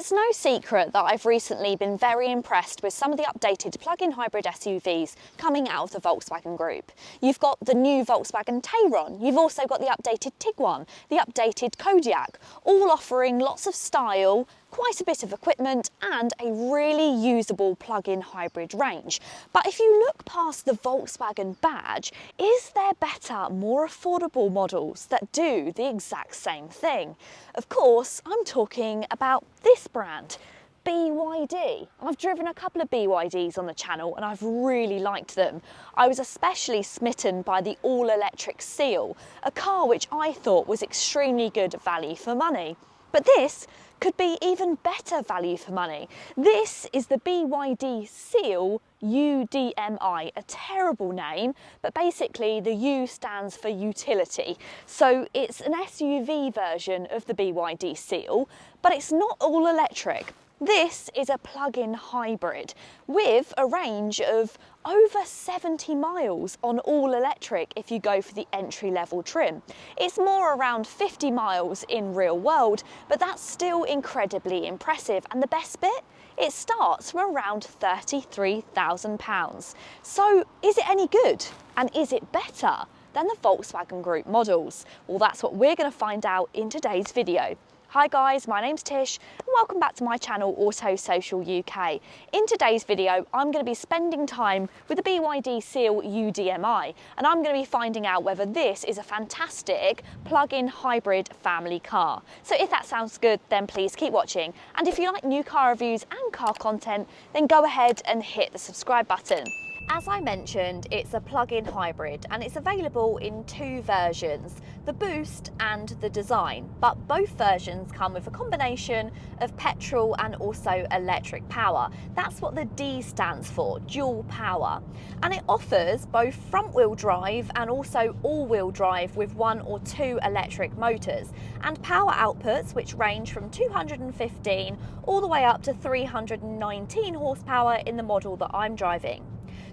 It's no secret that I've recently been very impressed with some of the updated plug-in hybrid SUVs coming out of the Volkswagen Group. You've got the new Volkswagen Tayron, you've also got the updated Tiguan, the updated Kodiaq, all offering lots of style, quite a bit of equipment and a really usable plug-in hybrid range. But if you look past the Volkswagen badge, is there better, more affordable models that do the exact same thing? Of course, I'm talking about this brand, BYD. I've driven a couple of BYDs on the channel and I've really liked them. I was especially smitten by the all-electric Seal, a car which I thought was extremely good value for money. But this could be even better value for money. This is the BYD Seal UDMI, a terrible name, but basically the U stands for utility. So it's an SUV version of the BYD Seal, but it's not all electric. This is a plug-in hybrid with a range of over 70 miles on all electric if you go for the entry-level trim. It's more around 50 miles in real world, but that's still incredibly impressive. And the best bit? It starts from around £33,000. So is it any good? And is it better than the Volkswagen Group models? Well, that's what we're going to find out in today's video. Hi guys, my name's Tish and welcome back to my channel Auto Social UK. In today's video, I'm going to be spending time with the BYD Seal UDMI and I'm going to be finding out whether this is a fantastic plug-in hybrid family car. So if that sounds good, then please keep watching. And if you like new car reviews and car content, then go ahead and hit the subscribe button. As I mentioned, it's a plug-in hybrid and it's available in two versions, the Boost and the Design, but both versions come with a combination of petrol and also electric power. That's what the D stands for, dual power. And it offers both front-wheel drive and also all-wheel drive with one or two electric motors, and power outputs which range from 215 all the way up to 319 horsepower in the model that I'm driving.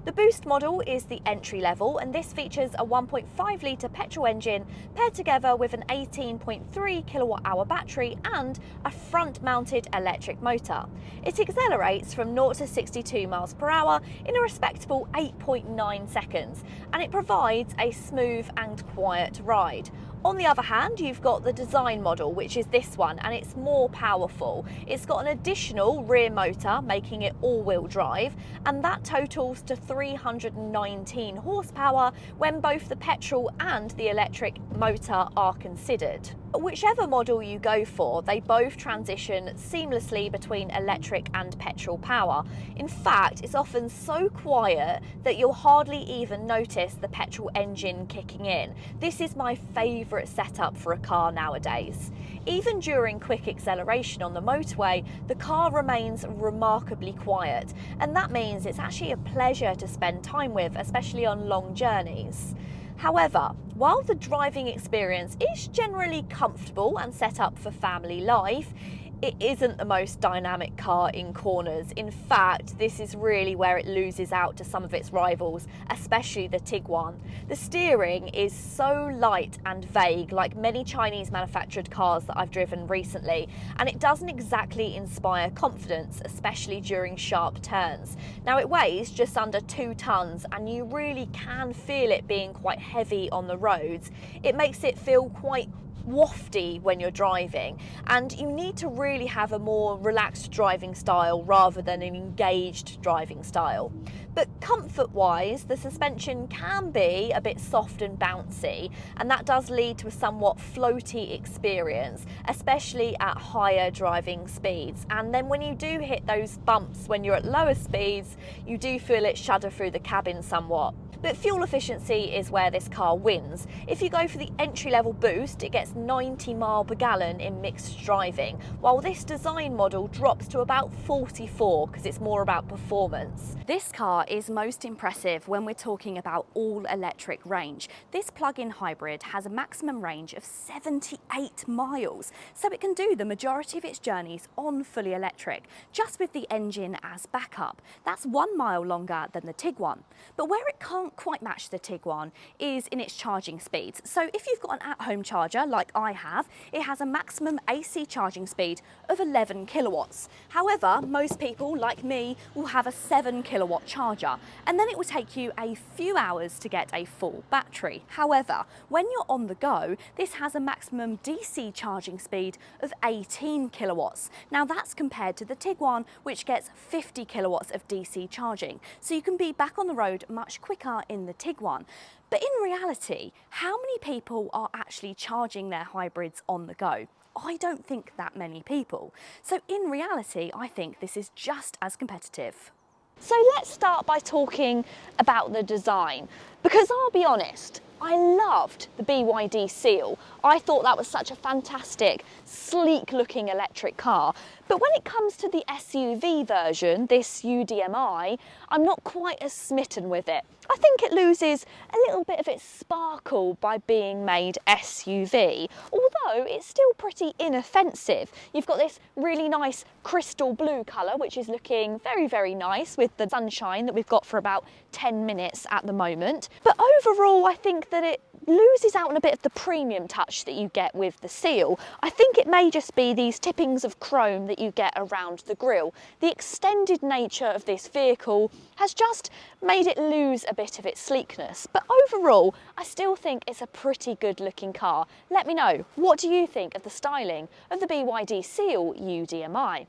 The Boost model is the entry level and this features a 1.5 litre petrol engine paired together with an 18.3 kilowatt hour battery and a front mounted electric motor. It accelerates from 0 to 62 miles per hour in a respectable 8.9 seconds and it provides a smooth and quiet ride. On the other hand, you've got the Design model, which is this one, and it's more powerful. It's got an additional rear motor, making it all-wheel drive, and that totals to 319 horsepower when both the petrol and the electric motor are considered. Whichever model you go for, they both transition seamlessly between electric and petrol power. In fact, it's often so quiet that you'll hardly even notice the petrol engine kicking in. This is my favourite setup for a car nowadays. Even during quick acceleration on the motorway, the car remains remarkably quiet, and that means it's actually a pleasure to spend time with, especially on long journeys. However, while the driving experience is generally comfortable and set up for family life, it isn't the most dynamic car in corners. In fact, this is really where it loses out to some of its rivals, especially the Tiguan. The steering is so light and vague, like many Chinese manufactured cars that I've driven recently, and it doesn't exactly inspire confidence, especially during sharp turns. Now, it weighs just under 2 tons and you really can feel it being quite heavy on the roads. It makes it feel quite wafty when you're driving, and you need to really have a more relaxed driving style rather than an engaged driving style. But comfort wise, the suspension can be a bit soft and bouncy, and that does lead to a somewhat floaty experience, especially at higher driving speeds. And then when you do hit those bumps when you're at lower speeds, you do feel it shudder through the cabin somewhat. But fuel efficiency is where this car wins. If you go for the entry-level Boost, it gets 90 miles per gallon in mixed driving, while this Design model drops to about 44 because it's more about performance. This car is most impressive when we're talking about all-electric range. This plug-in hybrid has a maximum range of 78 miles, so it can do the majority of its journeys on fully electric, just with the engine as backup. That's 1 mile longer than the Tiguan. But where it can't quite match the Tiguan is in its charging speeds. So if you've got an at-home charger like I have, it has a maximum AC charging speed of 11 kilowatts. However, most people like me will have a 7 kilowatt charger, and then it will take you a few hours to get a full battery. However, when you're on the go, this has a maximum DC charging speed of 18 kilowatts. Now that's compared to the Tiguan, which gets 50 kilowatts of DC charging. So you can be back on the road much quicker in the Tiguan. But in reality, how many people are actually charging their hybrids on the go? I don't think that many people. So in reality, I think this is just as competitive. So let's start by talking about the design, because I'll be honest, I loved the BYD Seal. I thought that was such a fantastic, sleek looking electric car. But when it comes to the SUV version, this UDMI, I'm not quite as smitten with it. I think it loses a little bit of its sparkle by being made SUV, although it's still pretty inoffensive. You've got this really nice crystal blue colour, which is looking very, very nice with the sunshine that we've got for about 10 minutes at the moment. But overall, I think that it loses out on a bit of the premium touch that you get with the Seal. I think it may just be these tippings of chrome that you get around the grille. The extended nature of this vehicle has just made it lose a bit of its sleekness. But overall, I still think it's a pretty good looking car. Let me know, what do you think of the styling of the BYD Seal UDMI?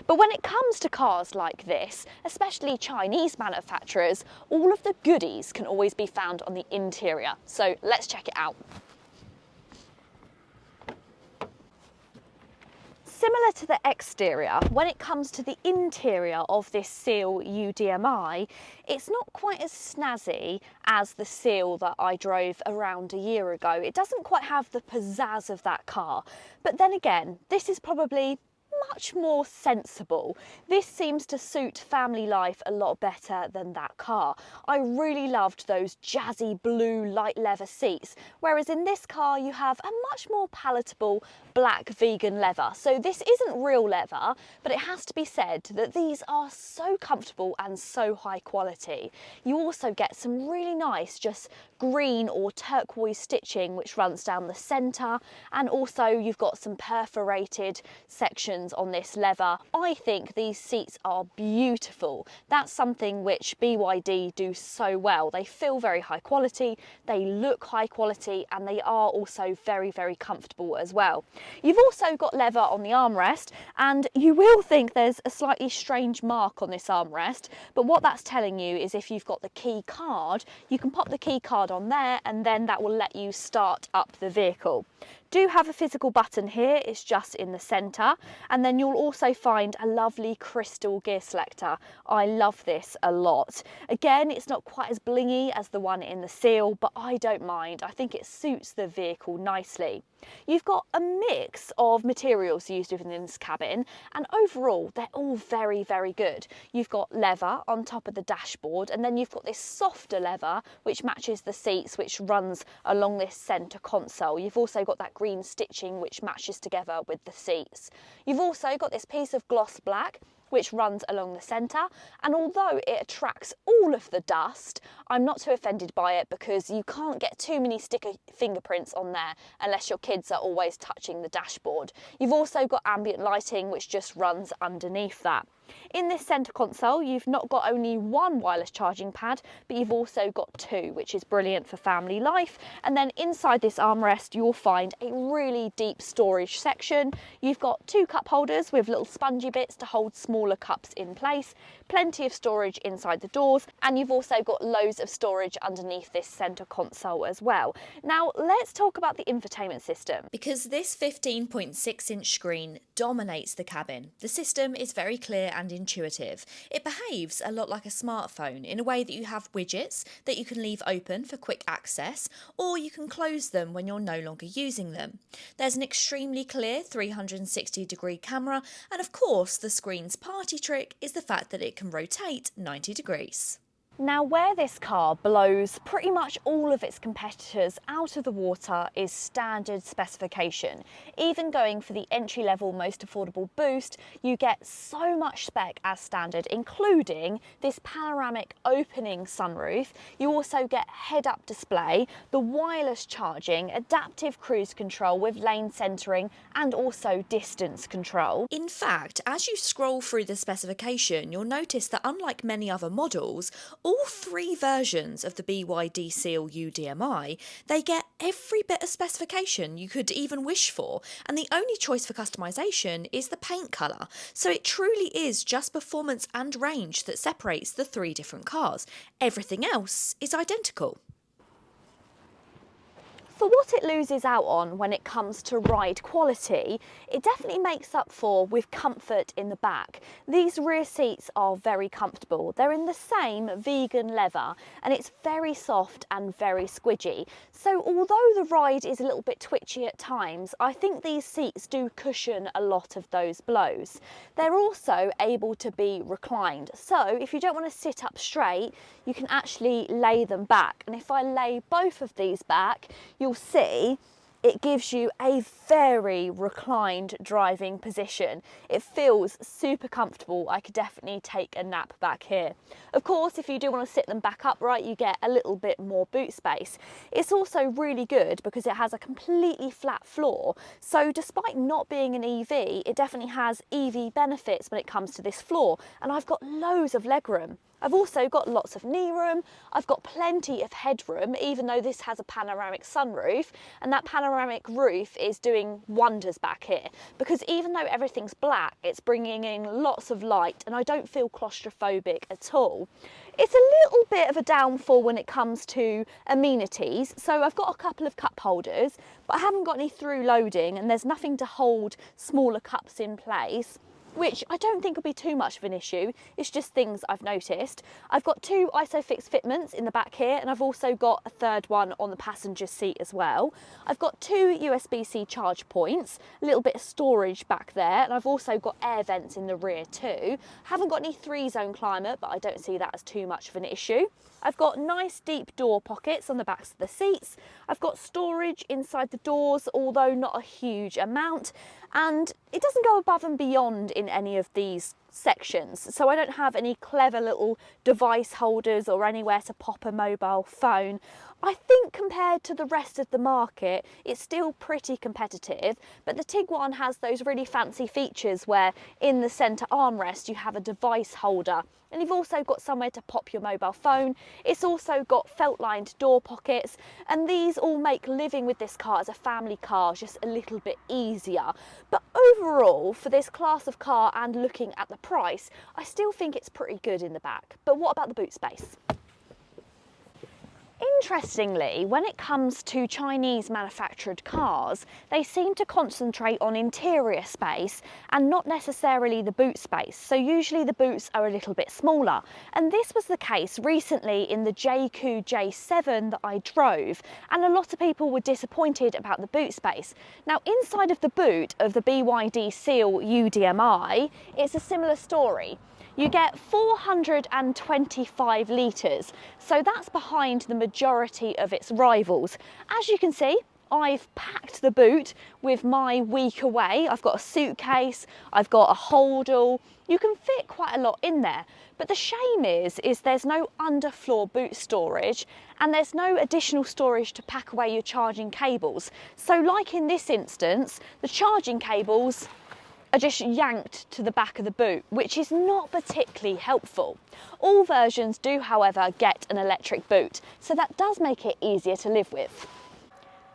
But when it comes to cars like this, especially Chinese manufacturers, all of the goodies can always be found on the interior. So let's check it out. Similar to the exterior, when it comes to the interior of this Seal UDMI, it's not quite as snazzy as the Seal that I drove around a year ago. It doesn't quite have the pizzazz of that car. But then again, this is probably much more sensible. This seems to suit family life a lot better than that car. I really loved those jazzy blue light leather seats, whereas in this car you have a much more palatable black vegan leather. So this isn't real leather, but it has to be said that these are so comfortable and so high quality. You also get some really nice just green or turquoise stitching which runs down the centre, and also you've got some perforated sections on this leather. I think these seats are beautiful. That's something which BYD do so well. They feel very high quality, they look high quality, and they are also very, very comfortable as well. You've also got leather on the armrest, and you will think there's a slightly strange mark on this armrest, but what that's telling you is if you've got the key card, you can pop the key card on there and then that will let you start up the vehicle. Do have a physical button here, it's just in the centre, and then you'll also find a lovely crystal gear selector. I love this a lot. Again, it's not quite as blingy as the one in the Seal, but I don't mind. I think it suits the vehicle nicely. You've got a mix of materials used within this cabin, and overall they're all very, very good. You've got leather on top of the dashboard, and then you've got this softer leather which matches the seats, which runs along this centre console. You've also got that green stitching which matches together with the seats. You've also got this piece of gloss black which runs along the centre, and although it attracts all of the dust, I'm not too offended by it because you can't get too many sticker fingerprints on there unless your kids are always touching the dashboard. You've also got ambient lighting which just runs underneath that. In this centre console, you've not got only one wireless charging pad, but you've also got two, which is brilliant for family life. And then inside this armrest, you'll find a really deep storage section. You've got two cup holders with little spongy bits to hold smaller cups in place, plenty of storage inside the doors, and you've also got loads of storage underneath this centre console as well. Now, let's talk about the infotainment system. Because this 15.6-inch screen dominates the cabin, the system is very clear and intuitive. It behaves a lot like a smartphone in a way that you have widgets that you can leave open for quick access, or you can close them when you're no longer using them. There's an extremely clear 360-degree camera, and of course the screen's party trick is the fact that it can rotate 90 degrees. Now, where this car blows pretty much all of its competitors out of the water is standard specification. Even going for the entry-level most affordable Boost, you get so much spec as standard, including this panoramic opening sunroof. You also get head-up display, the wireless charging, adaptive cruise control with lane centering, and also distance control. In fact, as you scroll through the specification, you'll notice that unlike many other models, all three versions of the BYD Seal UDMI, they get every bit of specification you could even wish for, and the only choice for customisation is the paint colour. So it truly is just performance and range that separates the three different cars. Everything else is identical. For what it loses out on when it comes to ride quality, it definitely makes up for with comfort in the back. These rear seats are very comfortable. They're in the same vegan leather and it's very soft and very squidgy. So although the ride is a little bit twitchy at times, I think these seats do cushion a lot of those blows. They're also able to be reclined. So if you don't want to sit up straight, you can actually lay them back. And if I lay both of these back, you'll see it gives you a very reclined driving position. It feels super comfortable. I could definitely take a nap back here. Of course, if you do want to sit them back upright, you get a little bit more boot space. It's also really good because it has a completely flat floor. So despite not being an EV, it definitely has EV benefits when it comes to this floor. And I've got loads of legroom. I've also got lots of knee room, I've got plenty of headroom, even though this has a panoramic sunroof, and that panoramic roof is doing wonders back here, because even though everything's black, it's bringing in lots of light and I don't feel claustrophobic at all. It's a little bit of a downfall when it comes to amenities, so I've got a couple of cup holders, but I haven't got any through loading and there's nothing to hold smaller cups in place, which I don't think will be too much of an issue. It's just things I've noticed. I've got two ISOFIX fitments in the back here, and I've also got a third one on the passenger seat as well. I've got two USB-C charge points, a little bit of storage back there, and I've also got air vents in the rear too. Haven't got any 3-zone climate, but I don't see that as too much of an issue. I've got nice deep door pockets on the backs of the seats. I've got storage inside the doors, although not a huge amount, and it doesn't go above and beyond in any of these sections, so I don't have any clever little device holders or anywhere to pop a mobile phone. I think compared to the rest of the market, it's still pretty competitive, but the Tiguan has those really fancy features where in the centre armrest you have a device holder, and you've also got somewhere to pop your mobile phone. It's also got felt-lined door pockets, and these all make living with this car as a family car just a little bit easier. But overall, for this class of car and looking at the price, I still think it's pretty good in the back. But what about the boot space? Interestingly, when it comes to Chinese manufactured cars, they seem to concentrate on interior space and not necessarily the boot space. So usually the boots are a little bit smaller. And this was the case recently in the JQ J7 that I drove. And a lot of people were disappointed about the boot space. Now, inside of the boot of the BYD Seal UDMI, it's a similar story. You get 425 litres, so that's behind the majority of its rivals. As you can see, I've packed the boot with my week away. I've got a suitcase, I've got a holdall. You can fit quite a lot in there. But the shame is there's no underfloor boot storage and there's no additional storage to pack away your charging cables. So like in this instance, the charging cables are just yanked to the back of the boot, which is not particularly helpful. All versions do, however, get an electric boot, so that does make it easier to live with.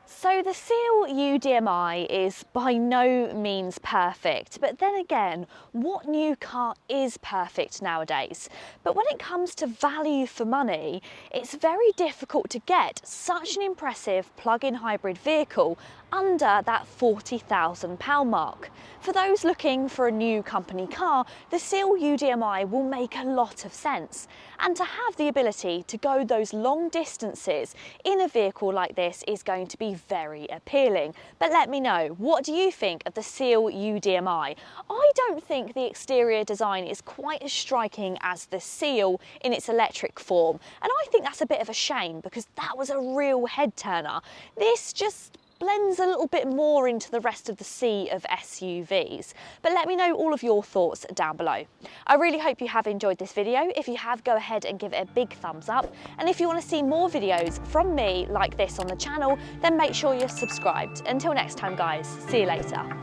So the Seal UDMI is by no means perfect, but then again, what new car is perfect nowadays? But when it comes to value for money, it's very difficult to get such an impressive plug-in hybrid vehicle under that £40,000 mark. For those looking for a new company car, the Seal UDMI will make a lot of sense. And to have the ability to go those long distances in a vehicle like this is going to be very appealing. But let me know, what do you think of the Seal UDMI? I don't think the exterior design is quite as striking as the Seal in its electric form, and I think that's a bit of a shame because that was a real head turner. This just blends a little bit more into the rest of the sea of SUVs. But let me know all of your thoughts down below. I really hope you have enjoyed this video. If you have, go ahead and give it a big thumbs up. And if you want to see more videos from me like this on the channel, then make sure you're subscribed. Until next time, guys, see you later.